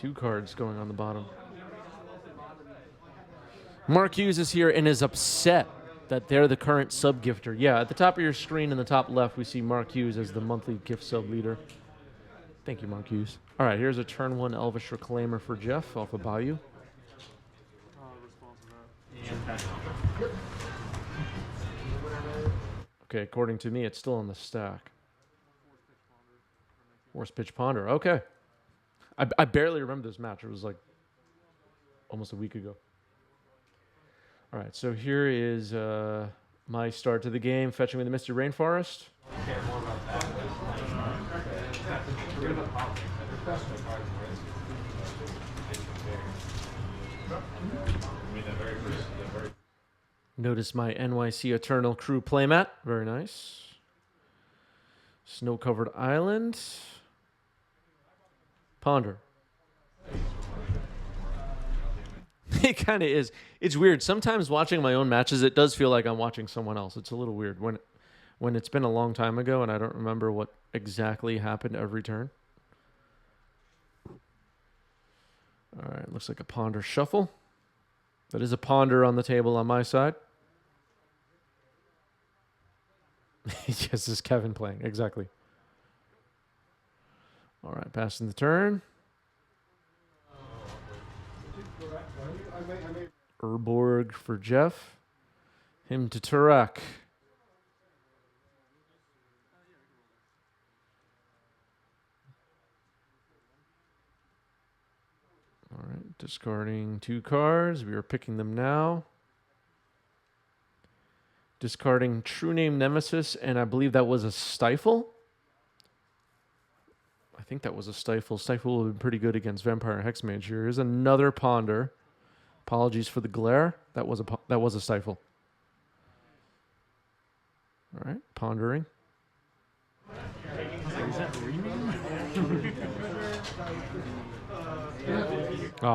2 cards going on the bottom. Mark Hughes is here and is upset that they're the current sub-gifter. Yeah, at the top of your screen in the top left, we see Mark Hughes as the monthly gift sub leader. Thank you, Mark Hughes. All right, here's a turn 1 Elvish Reclaimer for Jeff off of Bayou. Okay, according to me, it's still on the stack. Worst Pitch Ponder. Okay. I barely remember this match. It was like almost a week ago. All right, so here is my start to the game, fetching with the Misty Rainforest. Notice my NYC Eternal Crew playmat. Very nice. Snow-covered island. Ponder. It kind of is. It's weird. Sometimes watching my own matches, it does feel like I'm watching someone else. It's a little weird when it's been a long time ago and I don't remember what exactly happened every turn. All right, looks like a Ponder shuffle. That is a Ponder on the table on my side. Yes, this is Kevin playing. Exactly. All right, passing the turn. Urborg for Jeff. Him to Tourach. All right, discarding 2 cards. We are picking them now. Discarding True Name Nemesis, and I believe that was a Stifle. I think that was a Stifle. Stifle would have been pretty good against Vampire Hexmage here. Here's another Ponder. Apologies for the glare. That was a Stifle. All right, pondering.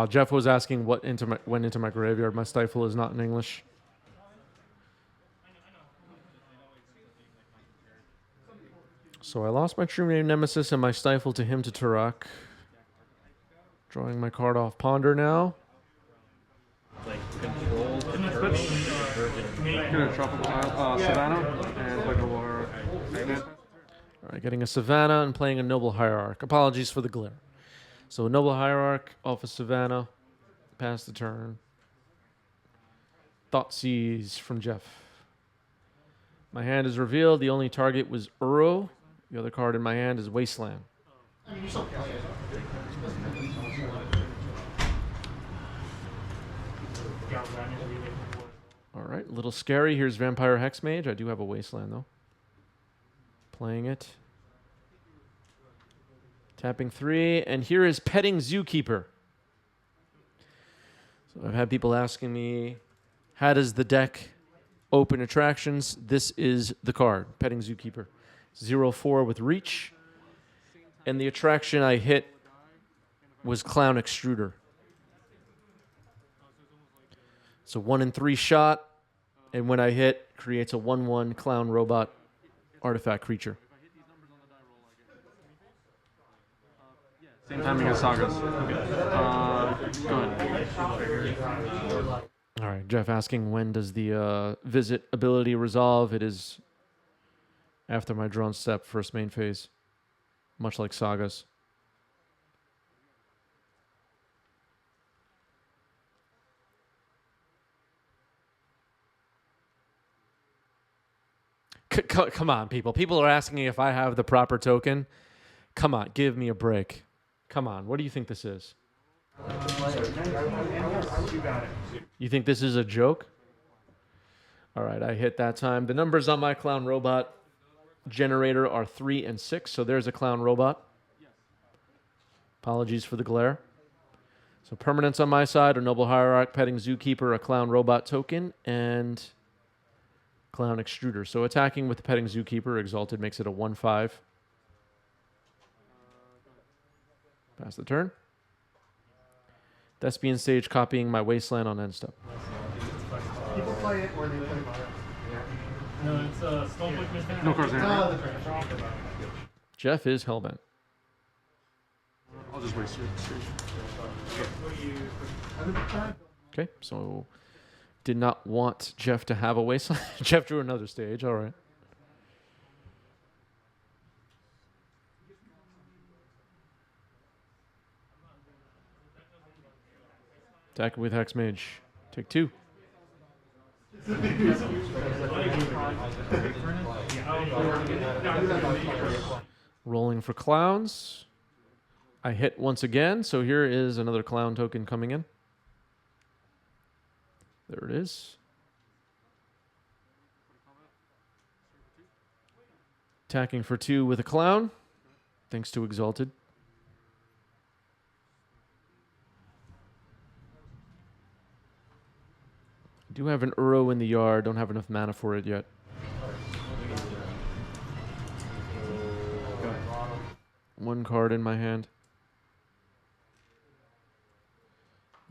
Jeff was asking what went into my graveyard. My Stifle is not in English. So I lost my True Name Nemesis and my Stifle to him to Tourach. Drawing my card off Ponder now. Like control. Savannah and like a water. All right, getting a Savannah and playing a Noble Hierarch. Apologies for the glare. So a Noble Hierarch off of Savannah. Pass the turn. Thoughtseize from Jeff. My hand is revealed. The only target was Uro. The other card in my hand is Wasteland. All right, a little scary. Here's Vampire Hexmage. I do have a Wasteland, though. Playing it. Tapping 3. And here is Petting Zookeeper. So I've had people asking me, how does the deck open attractions? This is the card, Petting Zookeeper. 0-4 with reach. And the attraction I hit was Clown Extruder. It's a 1-in-3 shot, and when I hit, creates a 1/1 Clown Robot artifact creature. Same timing as Sagas. Go ahead. All right, Jeff asking when does the visit ability resolve? It is after my drawn step, first main phase, much like Sagas. Come on, people. People are asking me if I have the proper token. Come on, give me a break. Come on, what do you think this is? You think this is a joke? All right, I hit that time. The numbers on my Clown Robot generator are 3 and 6, so there's a Clown Robot. Apologies for the glare. So permanents on my side, a Noble Hierarch, Petting Zookeeper, a Clown Robot token, and Clown Extruder. So attacking with the Petting Zookeeper, Exalted makes it a 1/5. Pass the turn. Thespian Sage copying my Wasteland on end step. People play it or they play it. No, it's Snowflake Mystic. No cards in hand. Jeff is hellbent. I'll just waste your Okay, so did not want Jeff to have a wasteland. Jeff drew another stage. All right. Attack with Hexmage. Take 2. Rolling for clowns. I hit once again, so here is another clown token coming in. There it is. Attacking for 2 with a clown, thanks to Exalted. I do have an Uro in the yard, don't have enough mana for it yet. One card in my hand.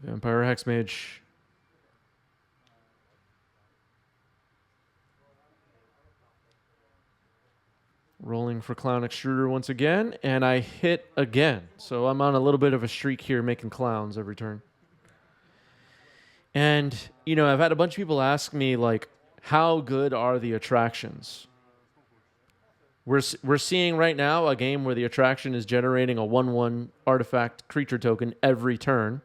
Vampire Hexmage. Rolling for Clown Extruder once again, and I hit again. So I'm on a little bit of a streak here, making clowns every turn. And, you know, I've had a bunch of people ask me, like, how good are the attractions? We're seeing right now a game where the attraction is generating a 1/1 artifact creature token every turn.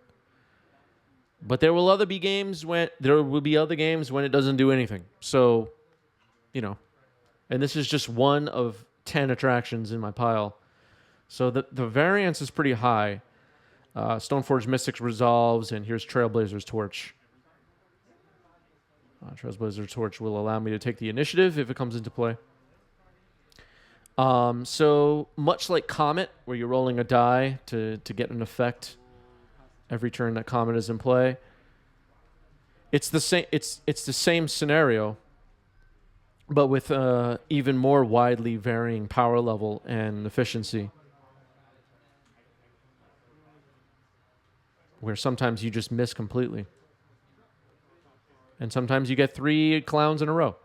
But there will be other games when it doesn't do anything. So, you know, and this is just one of 10 attractions in my pile. So the variance is pretty high. Stoneforge Mystics Resolves, and here's Trailblazer's Torch. Trailblazer's Torch will allow me to take the initiative if it comes into play. So much like Comet, where you're rolling a die to get an effect every turn that Comet is in play, it's the same. It's the same scenario, but with even more widely varying power level and efficiency. Where sometimes you just miss completely. And sometimes you get 3 clowns in a row.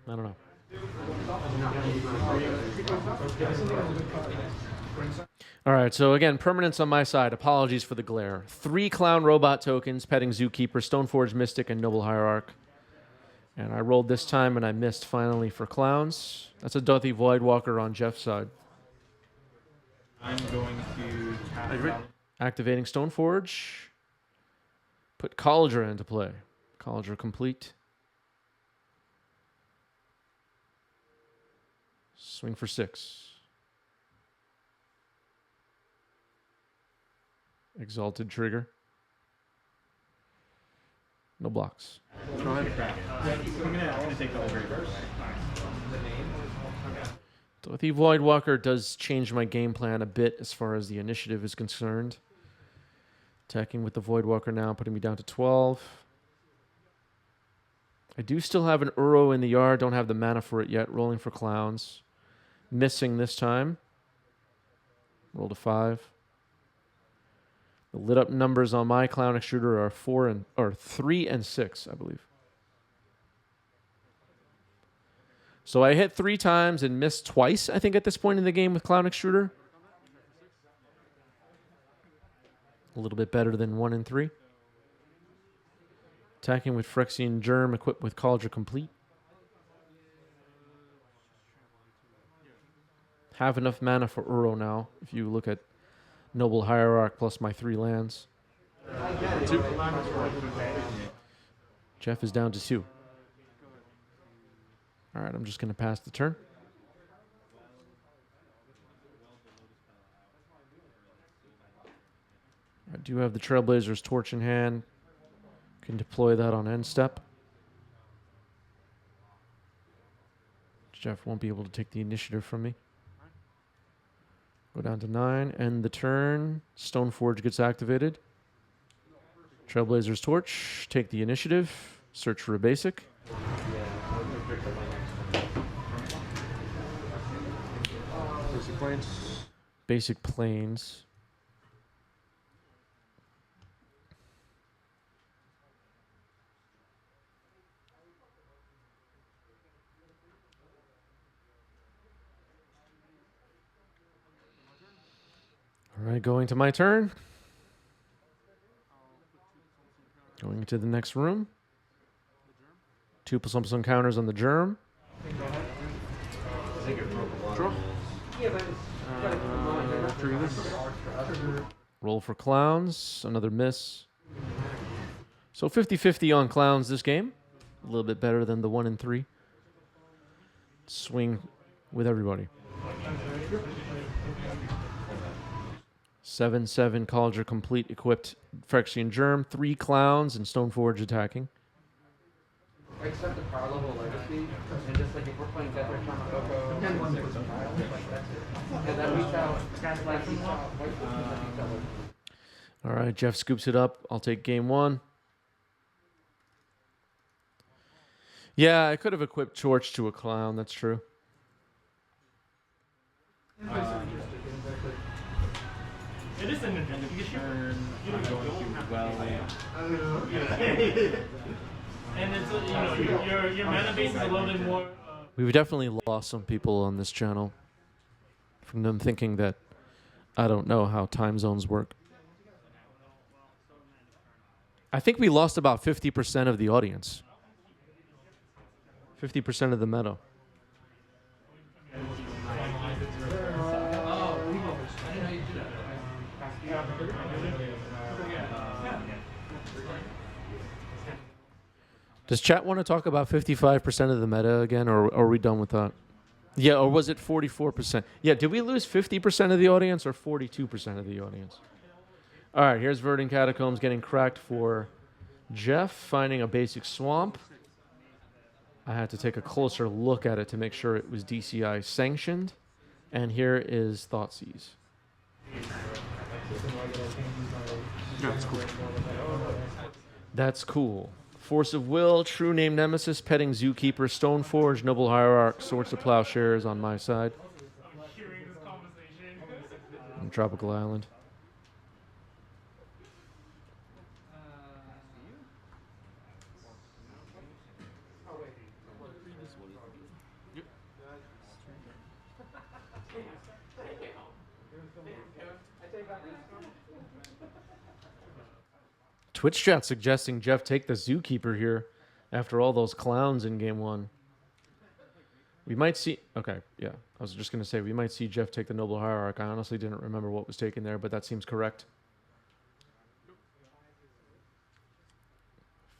I don't know. All right, so again, permanence on my side. Apologies for the glare. 3 clown robot tokens, Petting Zookeeper, Stoneforge Mystic, and Noble Hierarch. And I rolled this time, and I missed finally for clowns. That's a Dauthi Voidwalker on Jeff's side. I'm going to Activating Stoneforge. Put Cauldron into play. Cauldron complete. Swing for 6. Exalted trigger. No blocks. Go ahead. I'm gonna take the whole reverse. Dauthi Voidwalker does change my game plan a bit as far as the initiative is concerned. Attacking with the Voidwalker now, putting me down to 12. I do still have an Uro in the yard. Don't have the mana for it yet. Rolling for clowns. Missing this time. Rolled a 5. The lit up numbers on my clown extruder are 3 and 6, I believe. So I hit 3 times and missed twice, I think, at this point in the game with clown extruder. A little bit better than 1 and 3. Attacking with Phyrexian Germ, equipped with Cauldron complete. Have enough mana for Uro now, if you look at Noble Hierarch plus my 3 lands. 2. Jeff is down to 2. All right, I'm just going to pass the turn. I do have the Trailblazer's Torch in hand. Can deploy that on end step. Jeff won't be able to take the initiative from me. Go down to 9. End the turn. Stoneforge gets activated. Trailblazer's Torch. Take the initiative. Search for a basic. Basic Plains. Basic Plains. right, going to my turn. Going into the next room. 2+1 counters on the germ. Draw. Trigger this. Roll for clowns. Another miss. So 50-50 on clowns this game. A little bit better than the 1 and 3. Swing with everybody. 7/7 College complete equipped Phyrexian Germ. 3 clowns and Stoneforge attacking. Except the power level legacy, and just like if we're playing Desert Tamagoko, and then reach out, like reach out, All right, Jeff scoops it up. I'll take game 1. Yeah, I could have equipped Torch to a clown. That's true. It is an advantage because I'm going to well. and it's your mana base is a little bit more. We've definitely lost some people on this channel from them thinking that I don't know how time zones work. I think we lost about 50% of the audience. 50% of the meta. Does chat want to talk about 55% of the meta again, or are we done with that? Yeah, or was it 44%? Yeah, did we lose 50% of the audience or 42% of the audience? All right, here's Verdant Catacombs getting cracked for Jeff, finding a basic swamp. I had to take a closer look at it to make sure it was DCI sanctioned. And here is Thoughtseize. That's cool. That's cool. Force of Will, True Name Nemesis, Petting Zookeeper, Stoneforge, Noble Hierarch, Swords to Plowshares on my side. Hearing this conversation. And Tropical Island. Twitch chat suggesting Jeff take the Zookeeper here after all those clowns in game 1. We might see... Okay, yeah. I was just going to say, we might see Jeff take the Noble Hierarch. I honestly didn't remember what was taken there, but that seems correct.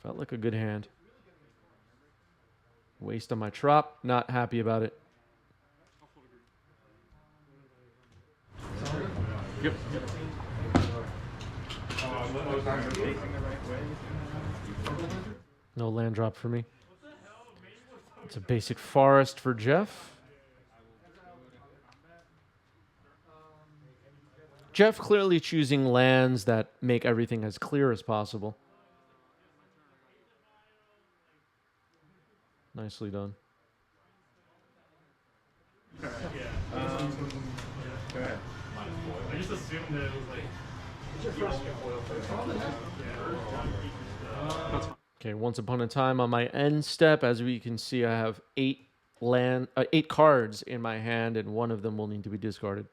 Felt like a good hand. Waste on my trop. Not happy about it. Yep. No land drop for me. It's a basic forest for Jeff. Jeff clearly choosing lands that make everything as clear as possible. Nicely done. Go ahead. I just assumed that it was like. Okay, once upon a time on my end step, as we can see, I have 8 cards in my hand, and one of them will need to be discarded.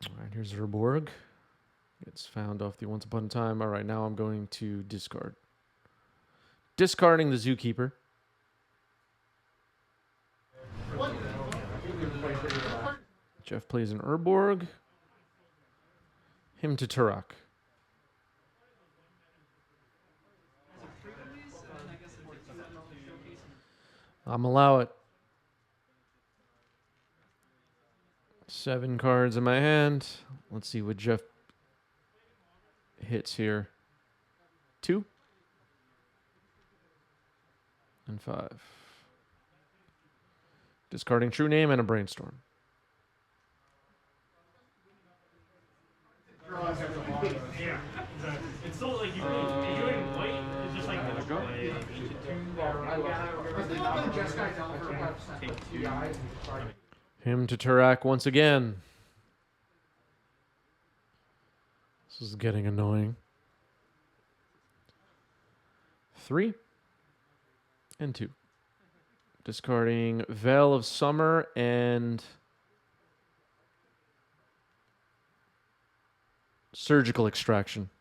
All right, here's Verborg. It's found off the once upon a time. All right, now I'm going to discard. Discarding the Zookeeper. Jeff plays an Urborg. Him to Tourach. Allow it. 7 cards in my hand. Let's see what Jeff hits here. 2 and 5. Discarding True Name and a Brainstorm. Yeah, exactly. It's still like you're in white. It's just like Him to Tourach once again. This is getting annoying. 3 and 2. Discarding Veil of Summer and Surgical Extraction.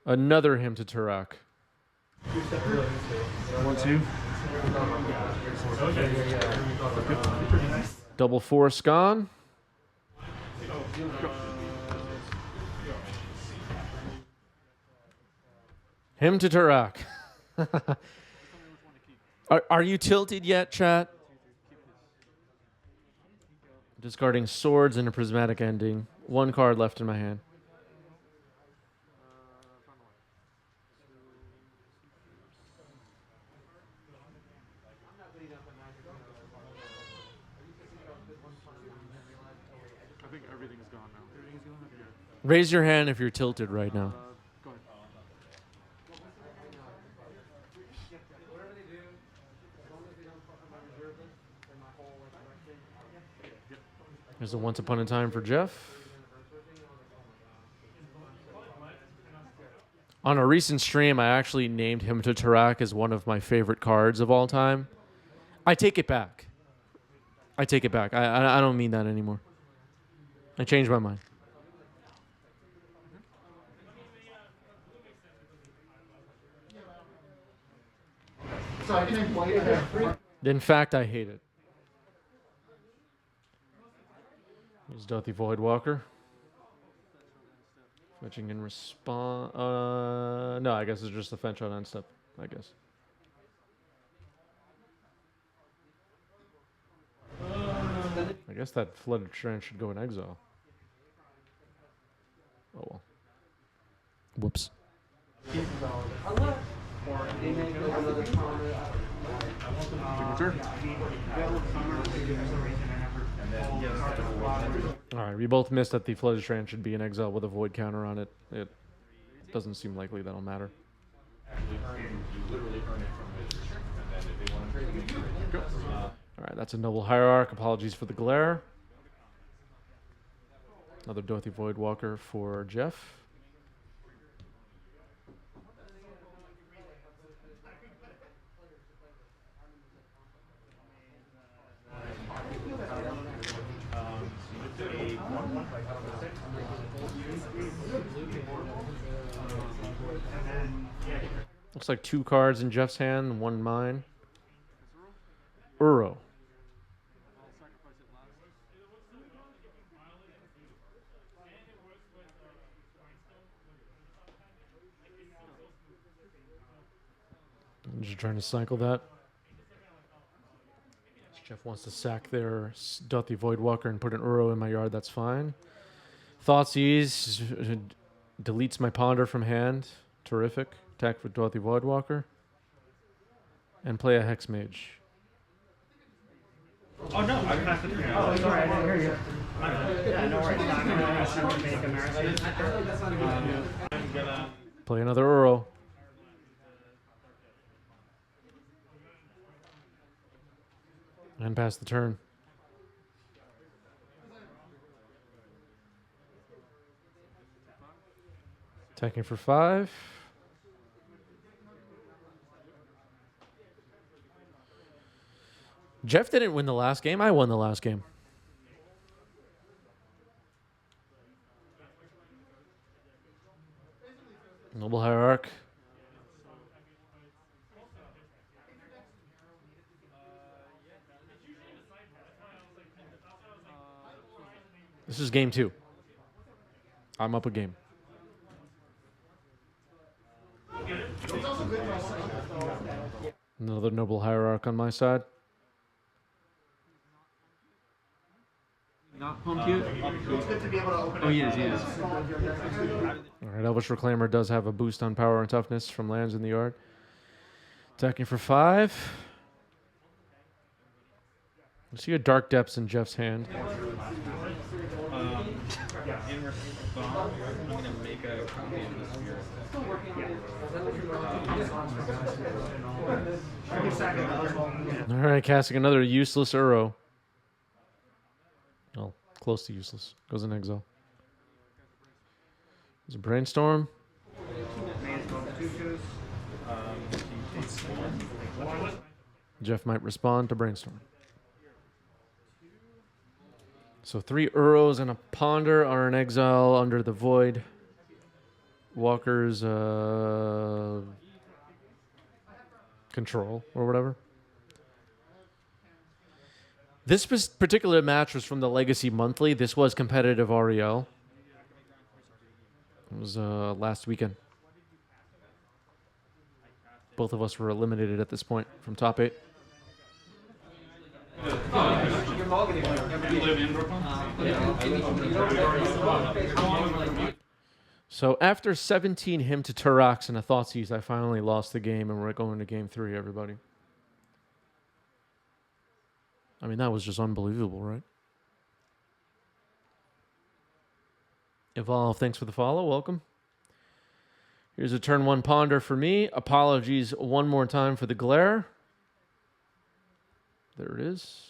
Another Hymn to Tourach. 1-2. Double Force gone. Hymn to Tourach. Are you tilted yet, chat? Discarding Swords and a Prismatic Ending. 1 card left in my hand. I think everything's gone now. Everything's gone? Yeah. Raise your hand if you're tilted right now. Go ahead. There's a Once Upon a Time for Jeff. On a recent stream, I actually named Hymn to Tourach as one of my favorite cards of all time. I take it back. I take it back. I don't mean that anymore. I changed my mind. So I can employ it. In fact, I hate it. Here's Dauthi Voidwalker. Fetching in response. No, I guess it's just a fetch on end step. I guess. I guess that Flooded Strand should go in exile. Oh well. Whoops. Alright, we both missed that the Flooded Strand should be in exile with a void counter on it. It doesn't seem likely that'll matter. Alright, that's a Noble Hierarch. Apologies for the glare. Another Dauthi Voidwalker for Jeff. Looks like 2 cards in Jeff's hand and 1 in mine. Uro. I'm just trying to cycle that. Jeff wants to sack their Dauthi Voidwalker and put an Uro in my yard. That's fine. Thoughtseize deletes my Ponder from hand. Terrific. Attack with Dauthi Voidwalker. And play a Hex Mage. Oh no, I passed it. Oh, sorry, I didn't hear you. Yeah, no worries. I'm gonna make a marathon. I'm gonna. Play another Uro. And pass the turn. Attacking for 5. Jeff didn't win the last game. I won the last game. Noble Hierarch. This is game 2. I'm up a game. Another Noble Hierarch on my side. Not pumped yet? It's good to be able to open Oh, yes, yes. Alright, Elvish Reclaimer does have a boost on power and toughness from lands in the yard. Attacking for 5. I see a Dark Depths in Jeff's hand. In response, I'm going to make a copy of this here. Alright, casting another useless Uro. Oh, close to useless. Goes in exile. There's a Brainstorm. Jeff might respond to Brainstorm. So 3 Uros and a Ponder are in exile under the Void Walker's control or whatever. This particular match was from the Legacy Monthly. This was competitive REL. It was last weekend. Both of us were eliminated at this point from top 8. So after 17 him to Tourach and a Thoughtseize, I finally lost the game, and we're going to game 3, everybody. I mean, that was just unbelievable, right? Evolve, thanks for the follow. Welcome. Here's a turn 1 Ponder for me. Apologies one more time for the glare. There it is.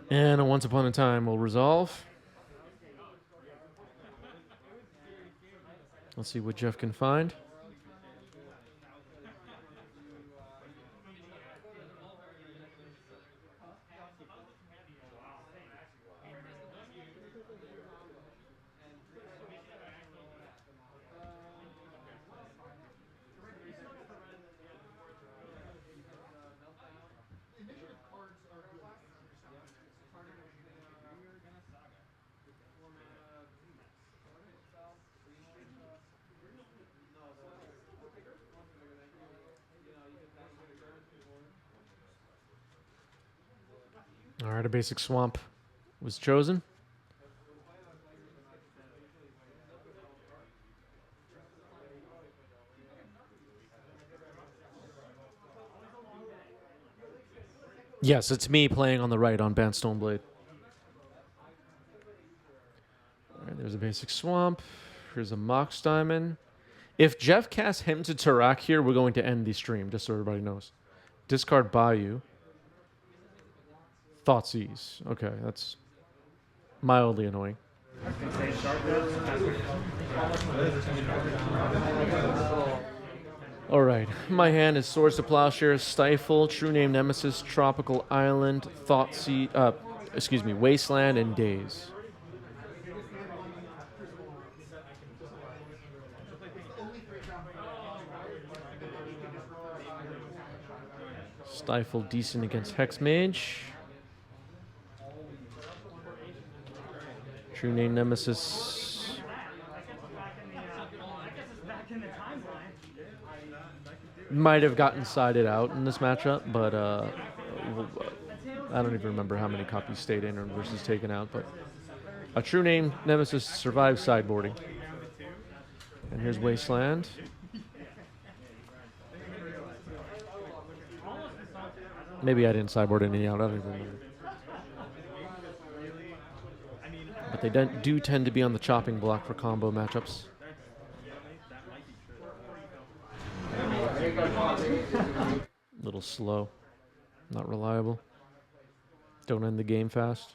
And a Once Upon a Time will resolve. Let's see what Jeff can find. All right, a basic swamp was chosen. Yes, it's me playing on the right on Bant Stoneblade. All right, there's a basic swamp. Here's a Mox Diamond. If Jeff casts him to Tourach here, we're going to end the stream, just so everybody knows. Discard Bayou. Thoughtseize. Okay, that's mildly annoying. All right, my hand is Swords to Plowshare, Stifle, True Name Nemesis, Tropical Island, Wasteland, and Daze. Stifle decent against Hexmage. True Name Nemesis. Might have gotten sided out in this matchup, but I don't even remember how many copies stayed in versus taken out. But a True Name Nemesis survives sideboarding. And here's Wasteland. Maybe I didn't sideboard any out. I don't even remember. But they do tend to be on the chopping block for combo matchups. A little slow. Not reliable. Don't end the game fast.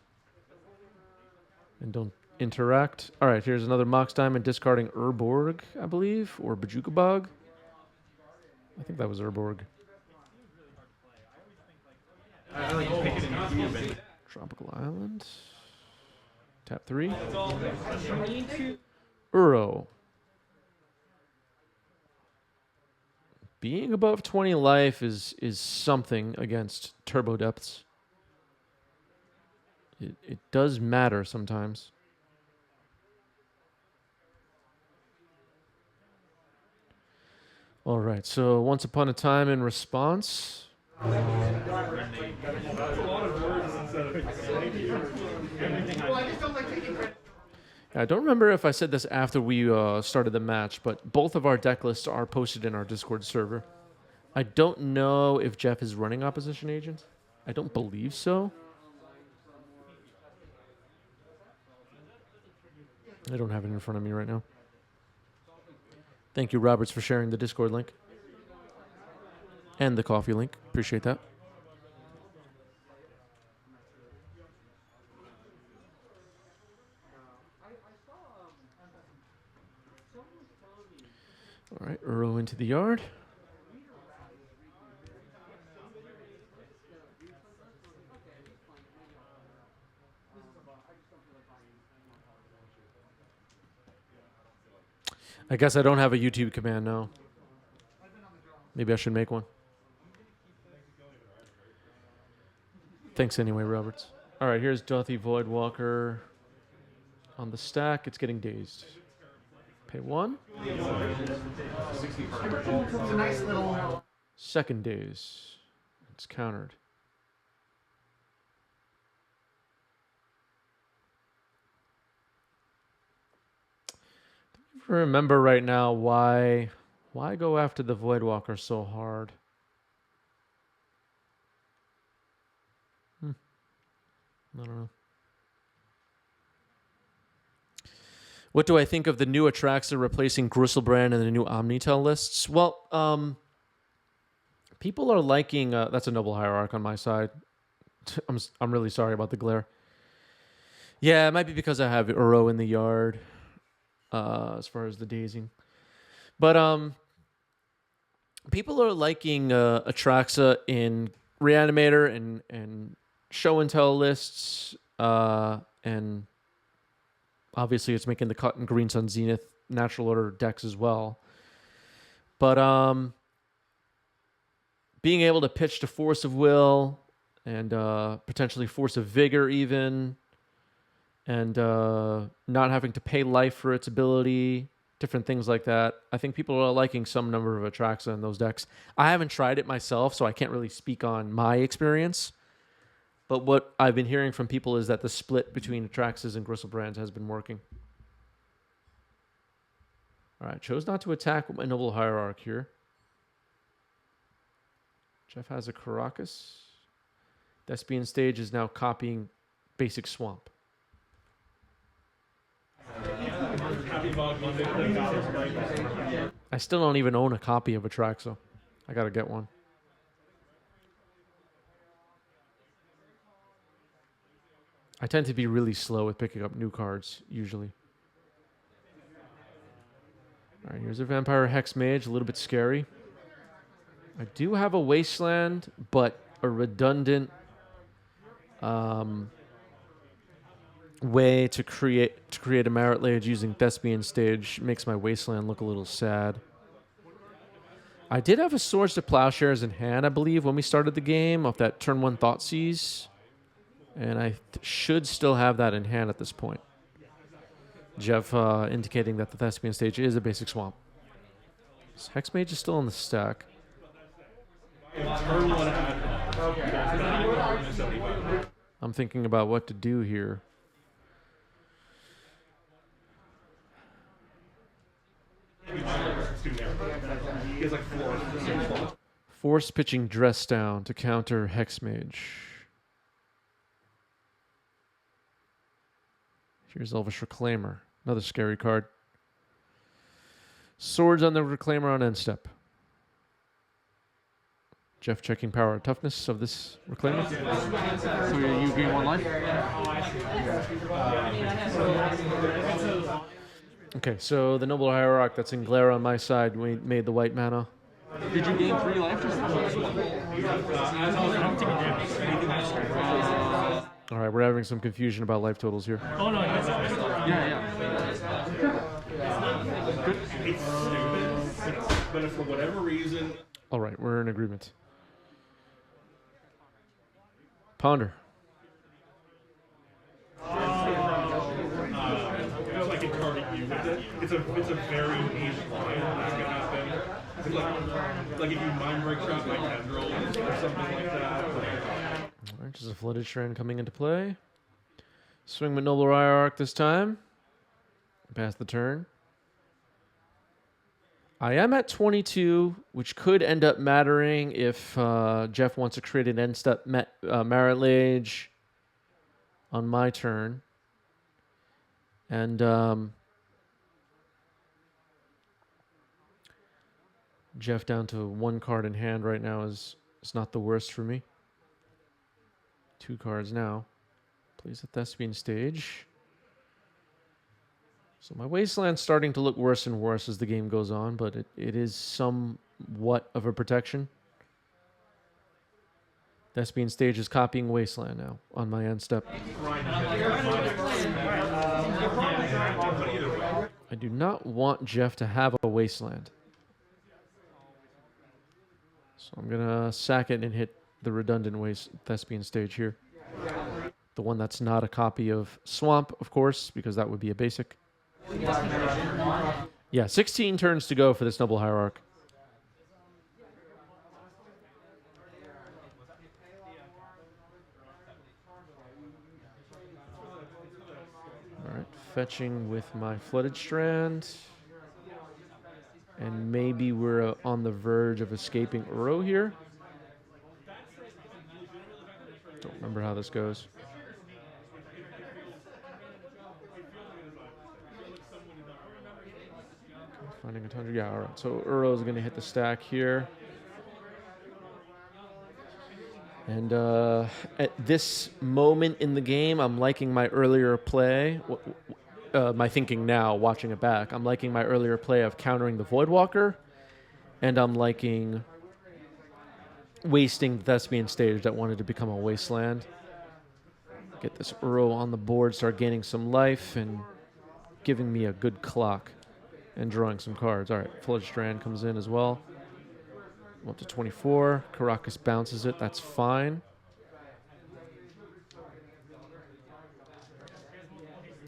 And don't interact. All right, here's another Mox Diamond discarding Urborg, I believe, or Bajukabog. I think that was Urborg. Tropical Island. Tap 3. Uro. Being above 20 life is something against Turbo Depths. It does matter sometimes. All right, so Once Upon a Time in response. I don't remember if I said this after we started the match, but both of our deck lists are posted in our Discord server. I don't know if Jeff is running Opposition Agent. I don't believe so. I don't have it in front of me right now. Thank you, Roberts, for sharing the Discord link. And the coffee link. Appreciate that. into the yard. I guess I don't have a YouTube command now. Maybe I should make one. Thanks anyway, Roberts. All right, here's Dauthi Voidwalker on the stack. It's getting dazed. Pay 1. It's a nice little. Second daze. It's countered. I don't remember right now why go after the Voidwalker so hard. I don't know. What do I think of the new Atraxa replacing Griselbrand and the new Omnitel lists? Well, people are liking... that's a Noble Hierarch on my side. I'm really sorry about the glare. Yeah, it might be because I have Uro in the yard as far as the dazing. But people are liking Atraxa in Reanimator and Show and Tell lists, and obviously it's making the cut in Green Sun Zenith natural order decks as well. But being able to pitch to Force of Will and potentially Force of Vigor even, and not having to pay life for its ability, different things like that. I think people are liking some number of Atraxa in those decks. I haven't tried it myself, so I can't really speak on my experience. But what I've been hearing from people is that the split between Atraxas and Griselbrands has been working. All right, chose not to attack with my Noble Hierarch here. Jeff has a Caracas. Thespian Stage is now copying Basic Swamp. I still don't even own a copy of Atraxa. I gotta get one. I tend to be really slow with picking up new cards, usually. All right, here's a Vampire Hex Mage, a little bit scary. I do have a Wasteland, but a redundant way to create a Marit Lage using Thespian Stage makes my Wasteland look a little sad. I did have a Swords to Plowshares in hand, I believe, when we started the game off that turn 1 Thoughtseize. And I should still have that in hand at this point. Jeff indicating that the Thespian Stage is a basic swamp. This Hexmage is still on the stack. I'm thinking about what to do here. Force pitching Dress Down to counter Hexmage. Here's Elvish Reclaimer. Another scary card. Swords on the Reclaimer on end step. Jeff checking power and toughness of this Reclaimer. So you gain 1 life? Okay, so the Noble Hierarch that's in glare on my side made the white mana. Did you gain 3 life? All right, we're having some confusion about life totals here. Oh no, Yeah. it's stupid. But for whatever reason, All right, we're in agreement. Ponder. it's like a target you with it. It's a very niche line that's gonna happen. Like if you mind break shot my tendrils or something like that. All right, just a Flooded Strand coming into play. Swing with Noble Hierarch this time. Pass the turn. I am at 22, which could end up mattering if Jeff wants to create an end step Marit Lage on my turn. And Jeff down to 1 card in hand right now is not the worst for me. 2 cards now. Plays a Thespian Stage. So my Wasteland's starting to look worse and worse as the game goes on, but it is somewhat of a protection. Thespian Stage is copying Wasteland now on my end step. I do not want Jeff to have a Wasteland. So I'm going to sack it and hit the redundant Thespian Stage here. The one that's not a copy of Swamp, of course, because that would be a basic. Yeah, 16 turns to go for this Noble Hierarch. All right, fetching with my Flooded Strand. And maybe we're on the verge of escaping Uro here. Don't remember how this goes. Finding a tundra. Yeah, all right. So Uro is going to hit the stack here. And at this moment in the game, I'm liking my earlier play. My thinking now, watching it back, I'm liking my earlier play of countering the Voidwalker, and I'm liking wasting the Thespian Stage that wanted to become a Wasteland. Get this Uro on the board, start gaining some life, and giving me a good clock, and drawing some cards. All right, Flooded Strand comes in as well. I'm up to 24. Caracas bounces it. That's fine.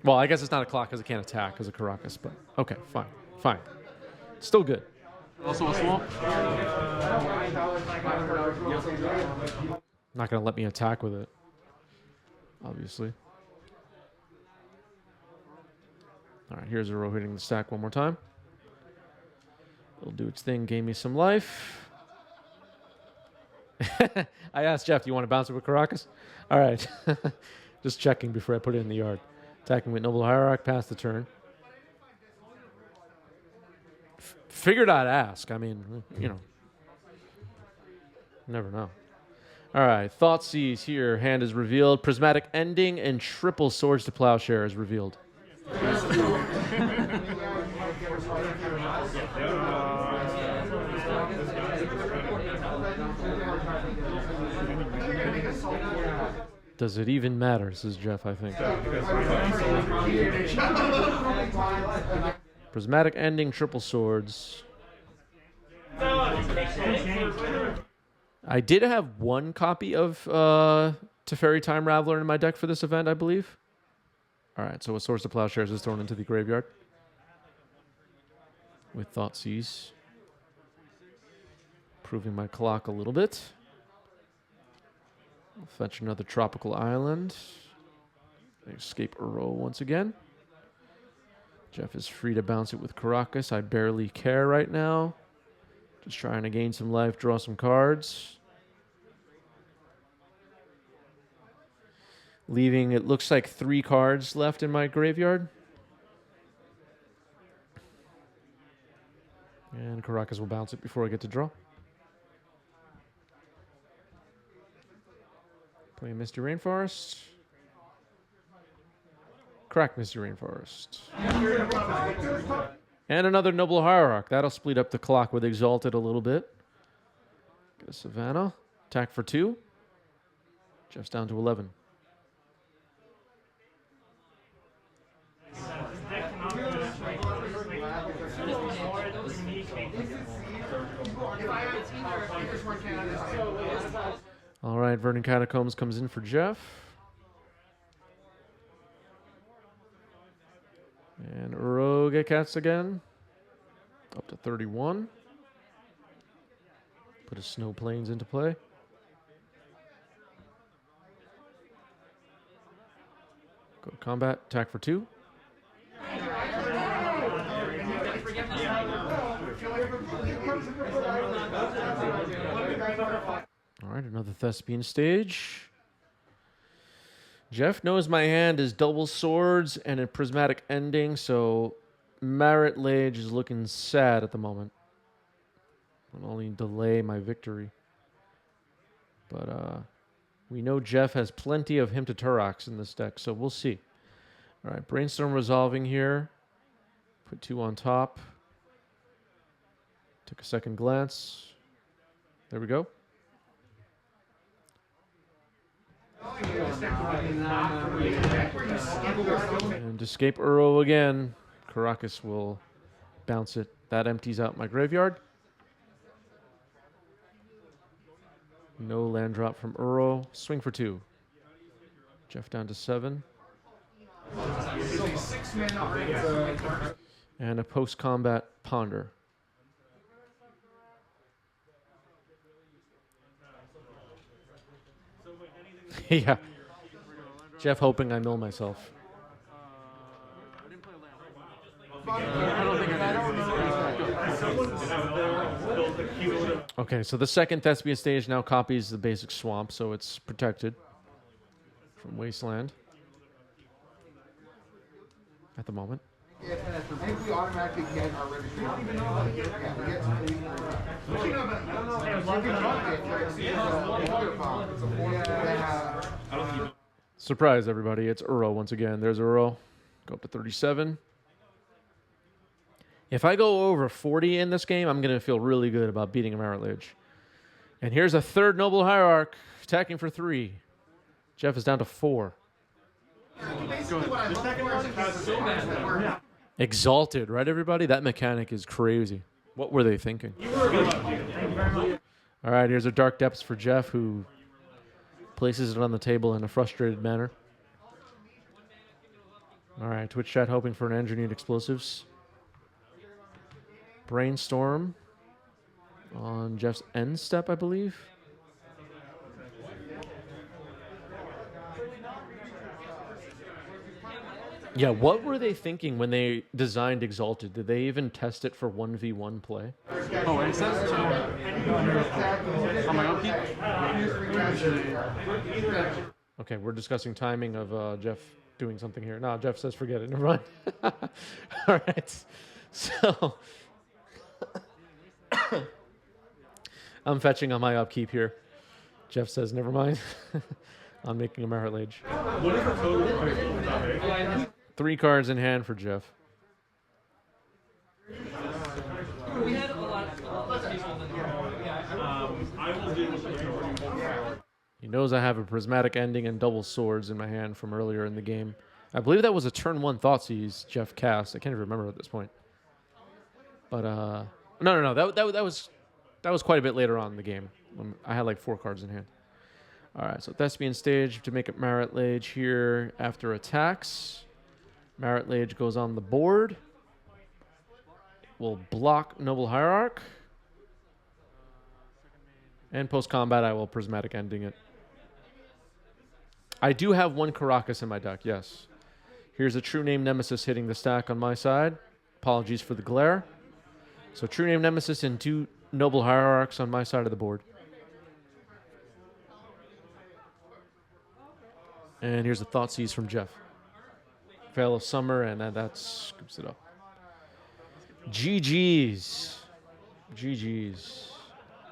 Well, I guess it's not a clock because it can't attack as a Caracas, but okay, fine. Fine. Still good. Also a swamp. Not going to let me attack with it, obviously. All right, here's Uro hitting the stack one more time. It'll do its thing, gain me some life. I asked Jeff, do you want to bounce it with Caracas? All right. Just checking before I put it in the yard. Attacking with Noble Hierarch, pass the turn. Figured I'd ask. I mean, you know. Never know. All right, Thoughtseize here. Hand is revealed. Prismatic Ending and triple Swords to Plowshare is revealed. Does it even matter, says Jeff, I think. Prismatic Ending, triple Swords. I did have one copy of Teferi Time Raveler in my deck for this event, I believe. All right, so a Swords to Plowshares is thrown into the graveyard with Thoughtseize. Improving my clock a little bit. I'll fetch another Tropical Island. Escape Uro once again. Jeff is free to bounce it with Caracas. I barely care right now. Just trying to gain some life, draw some cards. Leaving, it looks like 3 cards left in my graveyard. And Caracas will bounce it before I get to draw. Play Misty Rainforest. Crack Misty Rainforest. And another Noble Hierarch. That'll split up the clock with Exalted a little bit. Get a Savannah. Attack for 2. Jeff's down to 11. All right, Verdant Catacombs comes in for Jeff. And Uro get cats again. Up to 31. Put his Snow Plains into play. Go to combat, attack for 2. All right, another Thespian Stage. Jeff knows my hand is double swords and a prismatic ending, so Marit Lage is looking sad at the moment. I'll only delay my victory. But we know Jeff has plenty of him to Tourachs in this deck, so we'll see. All right, Brainstorm resolving here. Put 2 on top. Took a second glance. There we go. And escape Uro again. Caracas will bounce it. That empties out my graveyard. No land drop from Uro. Swing for 2. Jeff down to 7. And a post-combat Ponder. Yeah. Jeff hoping I mill myself. I didn't play a land. I don't think I did. Okay, so the second Thespian stage now copies the basic swamp, so it's protected from Wasteland at the moment. I think we automatically get our registration. Yeah, we get Surprise, everybody. It's Uro once again. There's Uro. Go up to 37. If I go over 40 in this game, I'm going to feel really good about beating a Merit Lich. And here's a third Noble Hierarch attacking for 3. Jeff is down to 4. Exalted, right, everybody? That mechanic is crazy. What were they thinking? All right, here's a Dark Depths for Jeff, who places it on the table in a frustrated manner. All right, Twitch chat hoping for an engineered explosives. Brainstorm on Jeff's end step, I believe. Yeah, what were they thinking when they designed Exalted? Did they even test it for 1v1 play? Oh, and it says on my upkeep. Okay, we're discussing timing of Jeff doing something here. No, Jeff says forget it. Never mind. All right. So I'm fetching on my upkeep here. Jeff says never mind. I'm making a Merit Lich. What is the total? 3 cards in hand for Jeff. He knows I have a prismatic ending and double swords in my hand from earlier in the game. I believe that was a turn 1 Thoughtseize Jeff cast. I can't even remember at this point. But no. That was quite a bit later on in the game. When I had like 4 cards in hand. All right, so Thespian stage to make it Merit Lich here after attacks. Merit Lich goes on the board. Will block Noble Hierarch. And post-combat, I will Prismatic Ending it. I do have 1 Caracas in my deck, yes. Here's a True Name Nemesis hitting the stack on my side. Apologies for the glare. So True Name Nemesis and 2 Noble Hierarchs on my side of the board. And here's a Thoughtseize from Jeff. Veil of Summer, and that scoops it up. GG's. GG's.